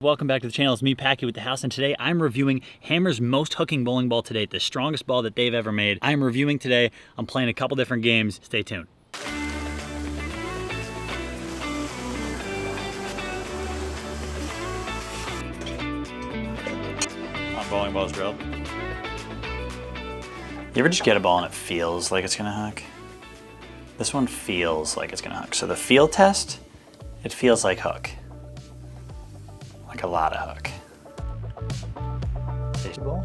Welcome back to the channel. It's me, Packy, with the house, and today I'm reviewing Hammer's most hooking bowling ball to date, the strongest ball that they've ever made. I'm reviewing today. I'm playing a couple different games. Stay tuned. On bowling balls drilled. You ever just get a ball and it feels like it's gonna hook? This one feels like it's gonna hook. So the feel test, it feels like hook. Like a lot of hook. Baseball.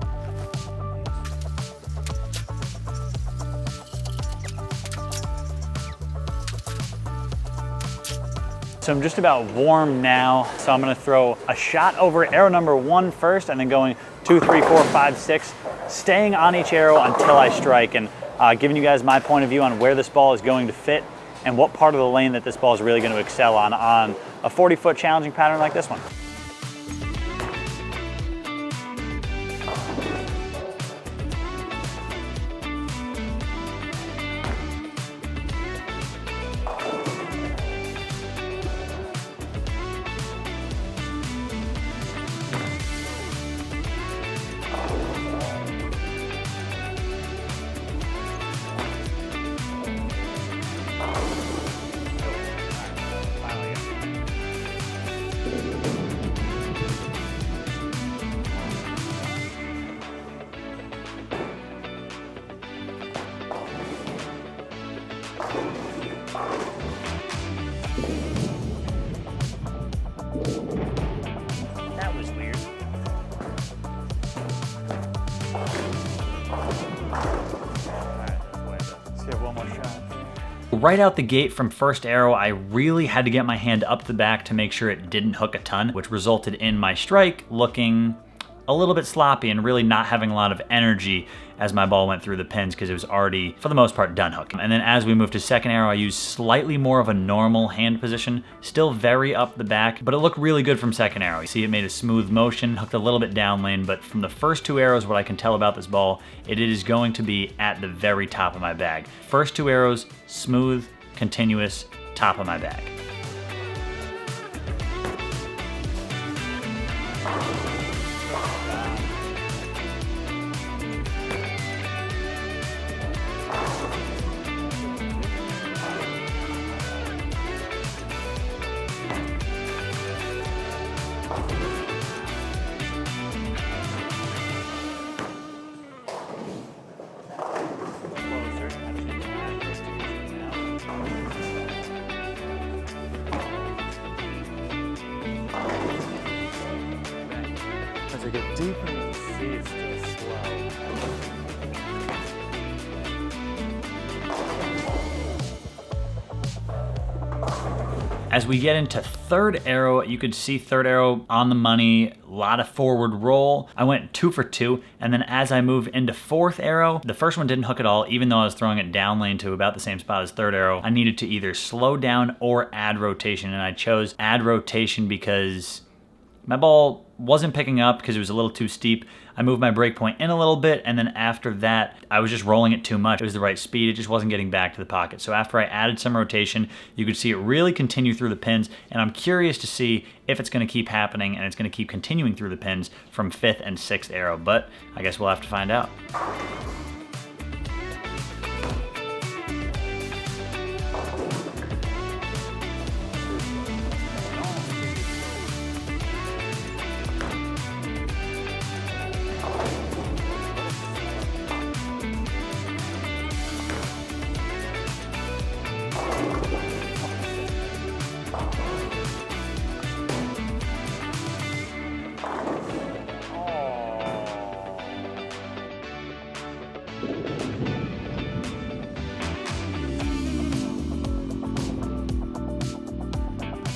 So I'm just about warm now. So I'm gonna throw a shot over arrow number 1 first, and then going 2, 3, 4, 5, 6, staying on each arrow until I strike, and giving you guys my point of view on where this ball is going to fit and what part of the lane that this ball is really going to excel on a 40-foot challenging pattern like this one. That was weird. Let's get one more shot. Right out the gate from first arrow, I really had to get my hand up the back to make sure it didn't hook a ton, which resulted in my strike looking a little bit sloppy and really not having a lot of energy as my ball went through the pins because it was already, for the most part, done hooking. And then as we moved to second arrow, I used slightly more of a normal hand position, still very up the back, but it looked really good from second arrow. You see it made a smooth motion, hooked a little bit down lane, but from the first 2 arrows, what I can tell about this ball, it is going to be at the very top of my bag. First 2 arrows, smooth, continuous, top of my bag. As I get deeper, you can see it's still slow. As we get into third arrow, you could see third arrow on the money, a lot of forward roll. I went 2 for 2, and then as I move into fourth arrow, the first one didn't hook at all, even though I was throwing it down lane to about the same spot as third arrow. I needed to either slow down or add rotation, and I chose add rotation because my ball wasn't picking up because it was a little too steep. I moved my break point in a little bit, and then after that, I was just rolling it too much. It was the right speed, it just wasn't getting back to the pocket. So after I added some rotation, you could see it really continue through the pins, and I'm curious to see if it's gonna keep happening and it's gonna keep continuing through the pins from 5th and 6th arrow, but I guess we'll have to find out.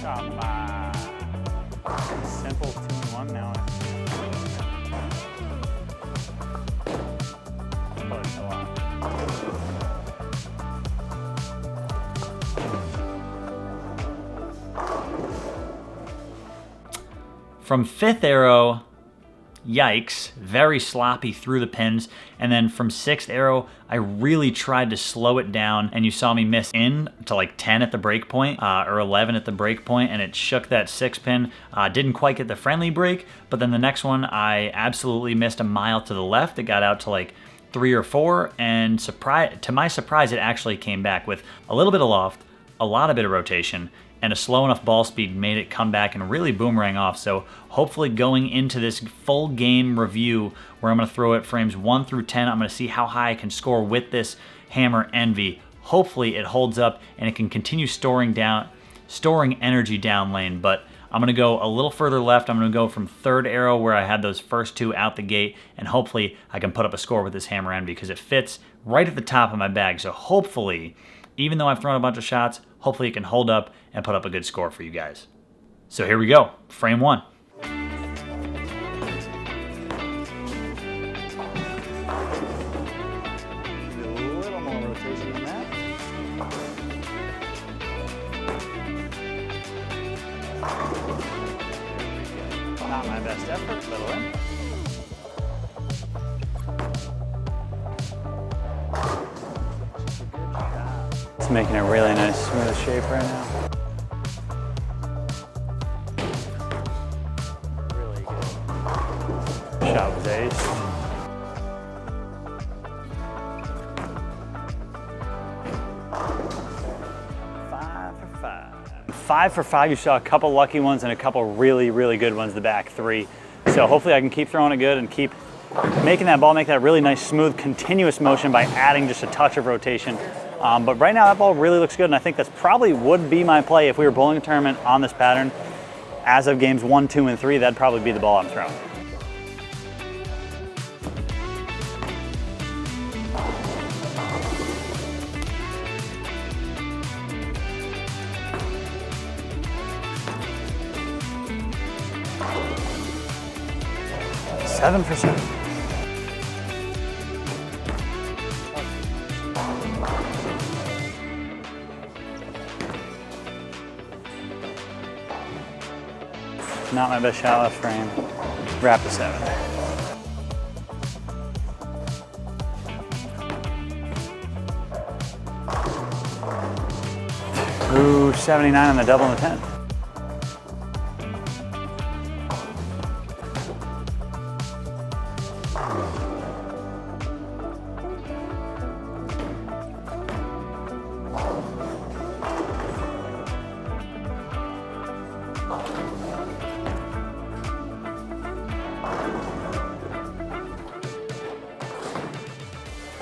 Come on. Simple 2-in-1 now. Push a lot. From 5th arrow, yikes, very sloppy through the pins. And then from 6th arrow, I really tried to slow it down, and you saw me miss in to like 10 at the break point, or 11 at the break point, and it shook that 6 pin. Didn't quite get the friendly break, but then the next one I absolutely missed a mile to the left. It got out to like 3 or 4, and to my surprise, it actually came back with a little bit of loft, a lot of bit of rotation, and a slow enough ball speed made it come back and really boomerang off. So hopefully going into this full game review where I'm gonna throw it frames 1 through 10, I'm gonna see how high I can score with this Hammer Envy. Hopefully it holds up and it can continue storing energy down lane, but I'm gonna go a little further left. I'm gonna go from 3rd arrow where I had those first 2 out the gate, and hopefully I can put up a score with this Hammer Envy because it fits right at the top of my bag. So hopefully, even though I've thrown a bunch of shots, hopefully it can hold up and put up a good score for you guys. So here we go, frame 1. Not my best effort, little in. It's making a really nice smooth shape right now. Really good. Shot was ace. Five for five. You saw a couple lucky ones and a couple really, really good ones, the back 3. So hopefully I can keep throwing it good and keep making that ball make that really nice, smooth, continuous motion by adding just a touch of rotation. But right now that ball really looks good, and I think that's probably would be my play if we were bowling a tournament on this pattern. As of games 1, 2, and 3, that'd probably be the ball I'm throwing. Seven for 7. Not my best shot left frame. Wrap to 7. Ooh, 79 on the double and the 10.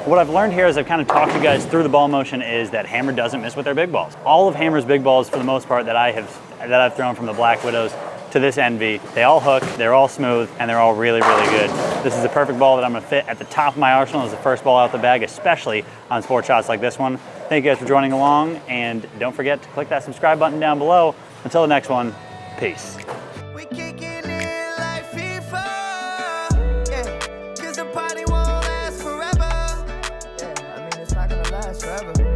What I've learned here as I've kind of talked to you guys through the ball motion is that Hammer doesn't miss with their big balls. All of Hammer's big balls, for the most part, that I've thrown from the Black Widows to this Envy, they all hook, they're all smooth, and they're all really, really good. This is the perfect ball that I'm gonna fit at the top of my arsenal as the first ball out the bag, especially on sport shots like this one. Thank you guys for joining along, and don't forget to click that subscribe button down below. Until the next one, peace. Forever.